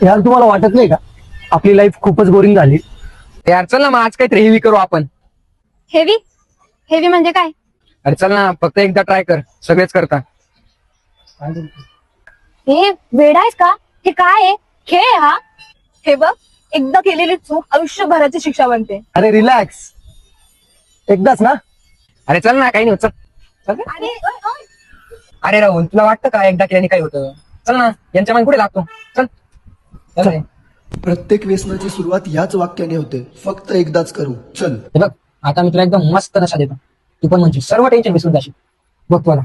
यार तुम्हाला वाटत नाही का आपली लाईफ खूपच बोरिंग झाली? यार चल ना मग आज काहीतरी हेवी करू आपण. हेवी हेवी म्हणजे काय? अरे चल ना फक्त एकदा ट्राय कर, सगळेच करता. हे वेडा आहेस का? हे काय आहे? खेळ आहे हा? हे बघ, एकदा केलेली चूक आयुष्यभराची शिक्षा बनते. अरे रिलॅक्स, एकदाच ना. अरे चल ना, काही नाही होत, चल. चल. अरे राहुल, तुला वाटतं का एकदा केल्याने काय होतं? चल ना, यांच्या मागे पुढे लागतो. चल चल रे. प्रत्येक व्यसनाची सुरुवात याच वाक्याने होते, फक्त एकदाच करू, चल. हे बघ, आता मी तुला एकदम मस्त नशा देतो. तू पण म्हणजे सर्व टेन्शन विसरून जाशील. बघ तुला.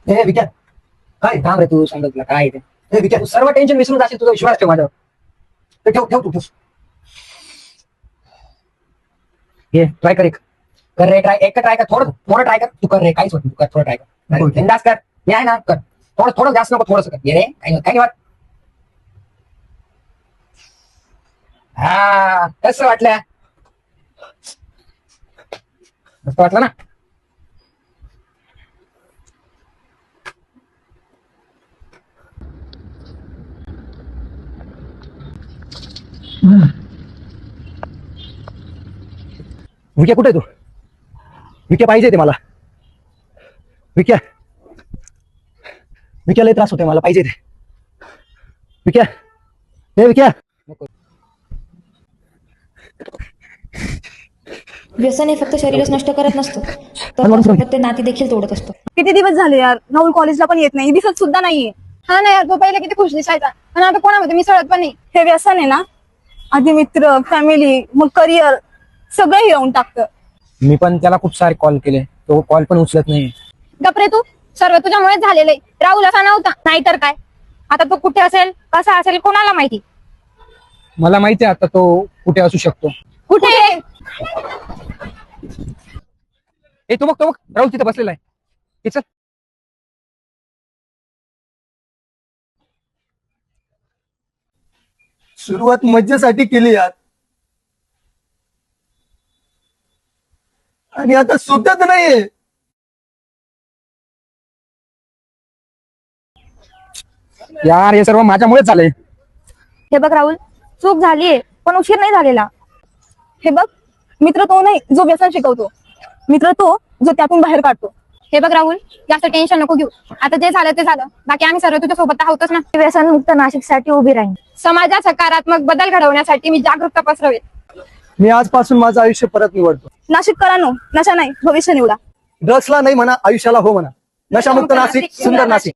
ए विक्या, काय थांब रे, तू सांग तुला काय आहे ते. ए विक्या, तू सर्व टेन्शन विसरून जाशील, तुझा विश्वास ठेव माझ्यावर. ते ठेव ठेव तू ठेव. ये ट्राय कर, एक कर रे, ट्राय एक ट्राय कर, थोडं थोडं ट्राय कर. तू कर रे, काहीच होत नाही, तू कर, थोडं ट्राय कर. Okay. बिंदास कर, मी आहे ना, कर. थोडं थोडं जास्त नको, थोडंसं कर. ये रे, काही नाही वाट. हा कसं वाटलं? मस्त वाटलं ना? विक्या कुठे आहे तू? विक्या पाहिजे ते मला. विक्या, विक्या लय त्रास होते मला, पाहिजे ते. विक्या, ए विक्या. व्यसन हे फक्त शरीरच नष्ट करत नसतं, तर सोबत ते नाती देखील तोडत असतं. किती दिवस झाले यार, राहुल कॉलेजला पण येत नाही, दिसत सुद्धा नाहीये. हा ना यार, तो पहिले किती खुश दिसायचा, पण आता कोणामध्ये मिसळत पण नाही. हे व्यसन आहे ना, आधी मित्र, फॅमिली, मग करिअर सगळं येऊन टाकतं. मी पण त्याला खूप सारे कॉल केले, तो कॉल पण उचलत नाही. गपरे तू, सर्व तुझ्यामुळेच झालेलं आहे. राहुल असा नव्हता, नाहीतर काय. आता तो कुठे असेल, कसा असेल, कोणाला माहिती. मला माहिती आहे आता तो कुठे असू शकतो. कुठे? ए तो बघ राहुल तिथे बसलेला आहे. हे चल. सुरुवात मज्जेसाठी केली यार, आणि आता सुटत नाहीये. यार हे सर्व माझ्यामुळेच झालंय. हे बघ राहुल, चूक झालीये पण उशीर नाही झालेला. हे बघ, मित्र तो नाही जो व्यसन शिकवतो, मित्र तो जो त्यातून बाहेर काढतो. हे बघ राहुल, जास्त टेन्शन नको घेऊ. आता जे झालं ते झालं, बाकी आम्ही सर्व तुझ्या सोबत आहोतच ना. व्यसन मुक्त नाशिकसाठी उभी राहीन. समाजात सकारात्मक बदल घडवण्यासाठी मी जागरूकता पसरवेल. मी आजपासून माझं आयुष्य परत निवडतो. नाशिककरांनो, नशा नाही, भविष्य निवडा. ड्रग्सला नाही म्हणा, आयुष्याला हो म्हणा. नशामुक्त नाशिक, सुंदर नाशिक.